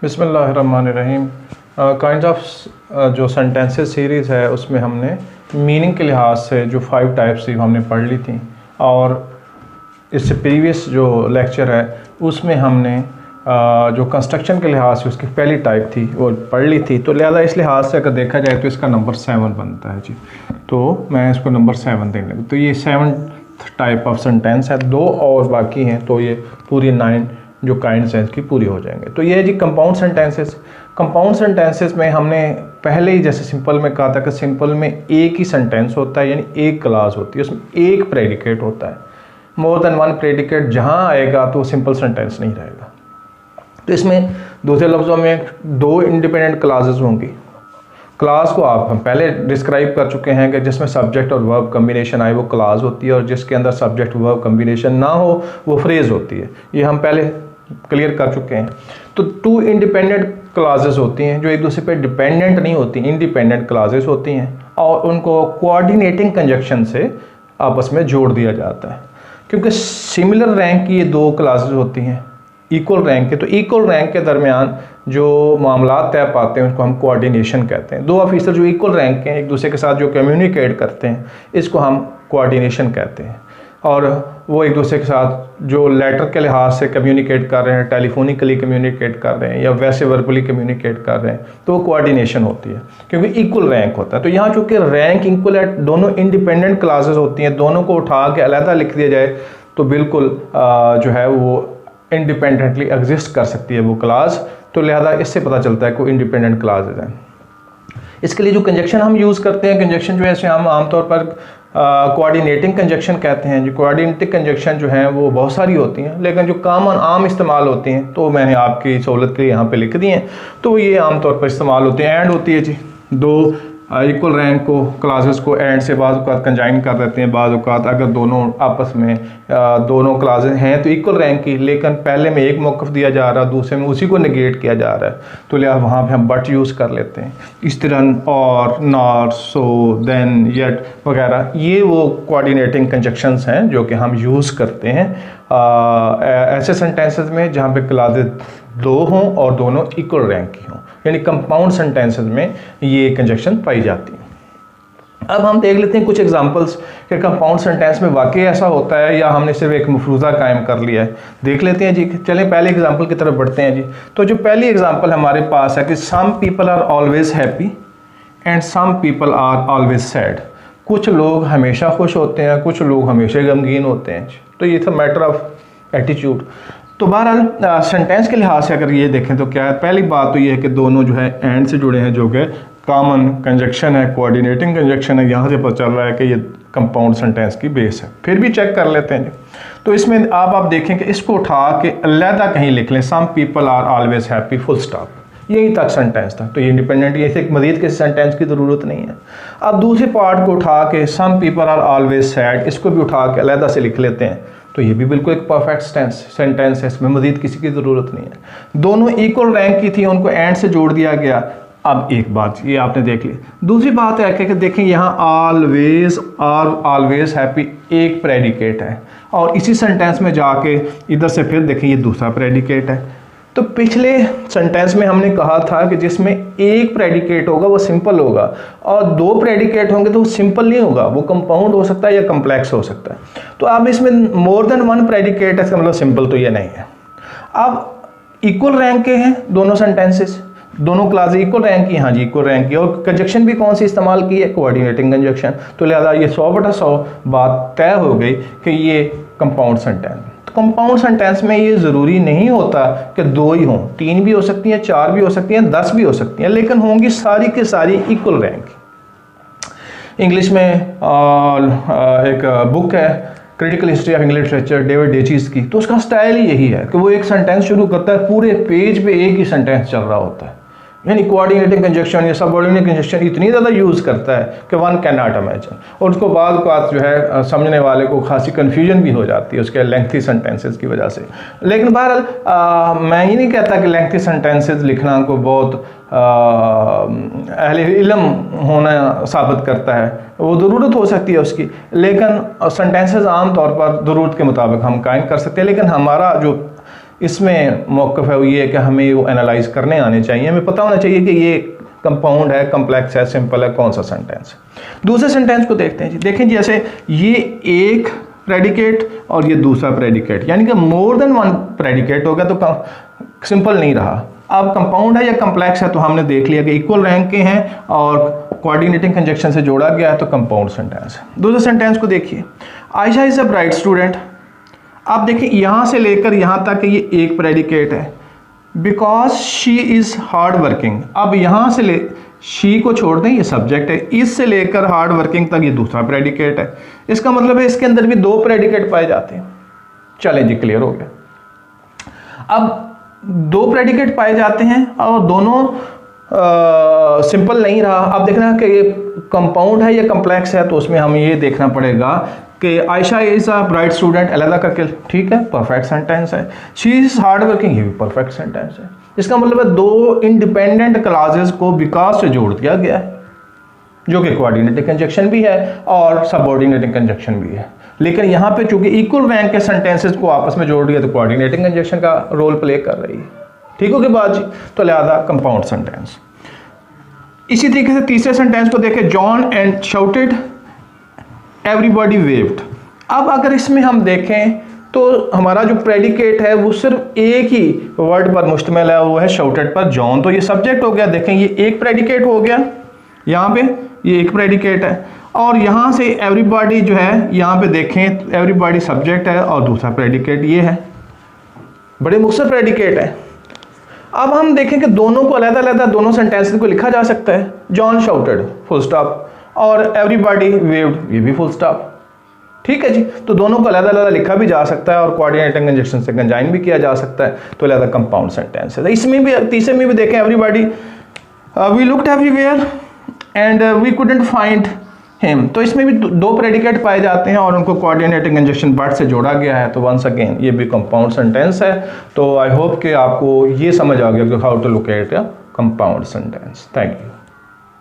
बिस्मिल्लाहिर्रहमानिर्रहीम। Kind of जो sentences series है उसमें हमने मीनिंग के लिहाज से जो 5 टाइप्स थी हमने पढ़ ली थी, और इससे प्रीवियस जो लेक्चर है उसमें हमने जो कंस्ट्रक्शन के लिहाज से उसकी पहली टाइप थी वो पढ़ ली थी। तो लिहाजा इस लिहाज से अगर देखा जाए तो इसका नंबर 7 बनता है जी। तो मैं इसको नंबर 7 देने लगा। तो ये 7th टाइप ऑफ सेंटेंस है, 2 और बाकी हैं, तो ये पूरी 9 जो काइंड सेंस की पूरी हो जाएंगे। तो ये है जी कंपाउंड सेंटेंसेस। कंपाउंड सेंटेंसेस में हमने पहले ही जैसे सिंपल में कहा था कि सिंपल में एक ही सेंटेंस होता है, यानी एक क्लास होती है, उसमें एक प्रेडिकेट होता है। मोर देन वन प्रेडिकेट जहाँ आएगा तो सिंपल सेंटेंस नहीं रहेगा। तो इसमें दूसरे लफ्ज़ों में 2 इंडिपेंडेंट क्लासेस होंगी। क्लास को हम पहले डिस्क्राइब कर चुके हैं कि जिसमें सब्जेक्ट और वर्ब कम्बिनेशन आए वो क्लास होती है, और जिसके अंदर सब्जेक्ट वर्ब कम्बिनेशन ना हो वो फ्रेज होती है। ये हम पहले क्लियर कर चुके हैं। तो 2 इंडिपेंडेंट क्लासेस होती हैं जो एक दूसरे पे डिपेंडेंट नहीं होती, इंडिपेंडेंट क्लासेस होती हैं, और उनको कोऑर्डिनेटिंग कंजक्शन से आपस में जोड़ दिया जाता है। क्योंकि सिमिलर रैंक की ये 2 क्लासेस होती हैं, इक्वल रैंक के, तो इक्वल रैंक के दरमियान जो मामला तय पाते हैं उसको हम कोऑर्डिनेशन कहते हैं। 2 ऑफिसर जो इक्वल रैंक के हैं एक दूसरे के साथ जो कम्युनिकेट करते हैं इसको हम कोऑर्डिनेशन कहते हैं। और वो एक दूसरे के साथ जो लेटर के लिहाज से कम्युनिकेट कर रहे हैं, टेलीफोनिकली कम्युनिकेट कर रहे हैं या वैसे वर्बली कम्युनिकेट कर रहे हैं, तो वो कोऑर्डिनेशन होती है क्योंकि इक्वल रैंक होता है। तो यहाँ चूँकि रैंक इक्वल है, दोनों इंडिपेंडेंट क्लासेस होती हैं, दोनों को उठा के अलहदा लिख दिया जाए तो बिल्कुल जो है वो इंडिपेंडेंटली एग्जिस्ट कर सकती है वो क्लास। तो लिहाजा इससे पता चलता है कोई इंडिपेंडेंट क्लासेस हैं। इसके लिए जो कंजक्शन हम यूज़ करते हैं, कंजक्शन जो है इसे हम आमतौर पर कोऑर्डिनेटिंग कंजक्शन कहते हैं। जो कोऑर्डिनेटिंग कंजक्शन जो है वो बहुत सारी होती हैं, लेकिन जो कॉमन आम इस्तेमाल होती हैं तो मैंने आपकी सहूलत के लिए यहाँ पे लिख दी हैं। तो ये आमतौर पर इस्तेमाल होती हैं। एंड होती है जी, 2 इक्वल रैंक को क्लासेस को एंड से बाज़ औक़ात कंजाइन कर देते हैं। बाज़ औक़ात अगर दोनों आपस में दोनों क्लासेस हैं तो इक्वल रैंक की, लेकिन पहले में एक मौक़िफ़ दिया जा रहा है, दूसरे में उसी को नेगेट किया जा रहा है, तो लिहाजा वहाँ पे हम बट यूज़ कर लेते हैं। इस तरह और, नॉट, सो, देन, येट वगैरह, ये वो कोऑर्डिनेटिंग कंजक्शंस हैं जो कि हम यूज़ करते हैं ऐसे सेंटेंसेस में जहाँ पे क्लासेस 2 हों और दोनों इक्वल रैंक की हों, यानी कंपाउंड सेंटेंसेस में ये कंजक्शन पाई जाती है। अब हम देख लेते हैं कुछ एग्जांपल्स कि कंपाउंड सेंटेंस में वाकई ऐसा होता है या हमने सिर्फ एक मफरूज़ा कायम कर लिया है। देख लेते हैं जी। चलें पहले एग्जांपल की तरफ बढ़ते हैं जी। तो जो पहली एग्जांपल हमारे पास है कि some people are always happy and some people are always sad. कुछ लोग हमेशा खुश होते हैं, कुछ लोग हमेशा गमगीन होते हैं। तो ये था मैटर ऑफ एटीट्यूड। तो बहरहाल सेंटेंस के लिहाज से अगर ये देखें तो क्या है, पहली बात तो ये है कि दोनों जो है एंड से जुड़े हैं, जो कि कॉमन कंजक्शन है, कोऑर्डिनेटिंग कंजक्शन है। यहाँ से पता चल रहा है कि ये कंपाउंड सेंटेंस की बेस है। फिर भी चेक कर लेते हैं। तो इसमें आप देखें कि इसको उठा के अलहदा कहीं लिख लें, some people are always happy, full stop, यहीं तक सेंटेंस था। तो ये इंडिपेंडेंट, ये एक मजीद के सेंटेंस की ज़रूरत नहीं है। अब दूसरे पार्ट को उठा के some people are always sad, इसको भी उठा के अलहदा से लिख लेते हैं, तो ये भी बिल्कुल एक परफेक्ट सेंटेंस है, इसमें मजीद किसी की ज़रूरत नहीं है। दोनों इक्वल रैंक की थी, उनको एंड से जोड़ दिया गया। अब एक बात ये आपने देख ली। दूसरी बात है कि देखें यहाँ ऑलवेज और ऑलवेज हैप्पी एक प्रेडिकेट है, और इसी सेंटेंस में जाके इधर से फिर देखें ये दूसरा प्रेडिकेट है। तो पिछले सेंटेंस में हमने कहा था कि जिसमें एक प्रेडिकेट होगा वो सिंपल होगा, और 2 प्रेडिकेट होंगे तो वो सिंपल नहीं होगा, वो कंपाउंड हो सकता है या कम्प्लेक्स हो सकता है। तो अब इसमें मोर देन 1 प्रेडिकेट है, इसका मतलब सिंपल तो ये नहीं है। अब इक्वल रैंक के हैं दोनों सेंटेंसेस, दोनों क्लासेस इक्वल रैंक की, हाँ जी इक्वल रैंक की, और कंजक्शन भी कौन सी इस्तेमाल की है, कोऑर्डिनेटिंग कंजक्शन। तो लिहाजा ये 100/100 बात तय हो गई कि ये कंपाउंड सेंटेंस। कंपाउंड सेंटेंस में ये ज़रूरी नहीं होता कि 2 ही हों, 3 भी हो सकती हैं, 4 भी हो सकती हैं, 10 भी हो सकती हैं, लेकिन होंगी सारी की सारी इक्वल रैंक। इंग्लिश में एक बुक है critical history of English literature, David Daiches की। तो उसका स्टाइल ही यही है कि वो एक सेंटेंस शुरू करता है, पूरे पेज पे एक ही सेंटेंस चल रहा होता है, यानी कोऑर्डिनेटिंग कंजक्शन या सबऑर्डिनेट कंजक्शन इतनी ज़्यादा यूज़ करता है कि वन कैन नॉट इमेजिन। और उसको बाद बात जो है समझने वाले को खासी कन्फ्यूजन भी हो जाती है उसके लेंथी सेंटेंसेस की वजह से। लेकिन बहरहाल मैं ये नहीं कहता कि लेंथी सेंटेंसेस लिखना को बहुत अहले इल्म होना साबित करता है, वो ज़रूरत हो सकती है उसकी, लेकिन सेंटेंसेस आम तौर पर ज़रूरत के मुताबिक हम कायम कर सकते हैं। लेकिन हमारा जो इसमें मौक़िफ़ है वो ये है कि हमें वो एनालाइज करने आने चाहिए, हमें पता होना चाहिए कि ये कंपाउंड है, कम्प्लेक्स है, सिंपल है, कौन सा सेंटेंस है। दूसरे सेंटेंस को देखते हैं जी। देखें जैसे ये एक प्रेडिकेट और ये दूसरा प्रेडिकेट, यानी कि मोर देन वन प्रेडिकेट हो गया तो सिंपल नहीं रहा। अब कंपाउंड है या कम्प्लेक्स है तो हमने देख लिया कि इक्वल रैंक के हैं और कोऑर्डिनेटिंग कंजक्शन से जोड़ा गया है तो कंपाउंड सेंटेंस है। दूसरे सेंटेंस को देखिए, Ayesha is a bright student. आप देखिए यहाँ से लेकर यहाँ तक ये एक प्रेडिकेट है, because she is hard working. अब यहाँ से ले शी को छोड़ दें, ये सब्जेक्ट है, इससे लेकर हार्ड वर्किंग तक ये दूसरा प्रेडिकेट है। इसका मतलब है इसके अंदर भी दो प्रेडिकेट पाए जाते हैं। चलें जी, क्लियर हो गया। अब दो प्रेडिकेट पाए जाते हैं और दोनों सिंपल नहीं रहा। अब देखना कि ये कंपाउंड है या कम्प्लेक्स है, तो उसमें हमें ये देखना पड़ेगा कि Ayesha is a bright student अलग करके, ठीक है, परफेक्ट सेंटेंस है। शी इज़ हार्ड वर्किंग, ये भी परफेक्ट सेंटेंस है। इसका मतलब है दो इंडिपेंडेंट क्लासेस को बिकॉज से जोड़ दिया गया है, जो कि कोऑर्डिनेटिंग कंजक्शन भी है और सबऑर्डिनेटिंग कंजक्शन भी है। लेकिन यहाँ पे चूंकि इक्वल रैंक के सेंटेंसेस को आपस में जोड़ दिया तो कोऑर्डिनेटिंग कंजक्शन का रोल प्ले कर रही है। ठीक हो गई बात जी। तो लिहाजा कंपाउंड सेंटेंस। इसी तरीके से तीसरे सेंटेंस को देखें, John and shouted everybody waived. अब अगर इसमें हम देखें तो हमारा जो प्रेडिकेट है वो सिर्फ एक ही वर्ड पर मुश्तमिल है, वो है शाउटेड पर। जॉन तो ये सब्जेक्ट हो गया, देखें ये एक प्रेडिकेट हो गया, यहाँ पे ये एक प्रेडिकेट है, और यहाँ से एवरीबॉडी जो है यहाँ पे देखें एवरीबॉडी सब्जेक्ट है और दूसरा प्रेडिकेट ये है, बड़े मुख्तसर प्रेडिकेट है। अब हम देखें कि दोनों को अलग-अलग दोनों सेंटेंसेस को लिखा जा सकता है। जॉन शाउटेड फुल स्टॉप और एवरीबॉडी वेव्ड, ये भी फुल स्टॉप। ठीक है जी। तो दोनों को अलग-अलग लिखा भी जा सकता है और कोऑर्डिनेटिंग कंजक्शन से कंजाइन भी किया जा सकता है, तो अलग कंपाउंड सेंटेंस है। इसमें भी तीसरे में भी देखें, everybody we looked everywhere and we couldn't find him. तो इसमें भी दो प्रेडिकेट पाए जाते हैं और उनको कोऑर्डिनेटिंग कंजक्शन बट से जोड़ा गया है, तो वंस अगेन ये भी कंपाउंड सेंटेंस है। तो आई होप कि आपको ये समझ आ गया कि how to locate a compound sentence. Thank you.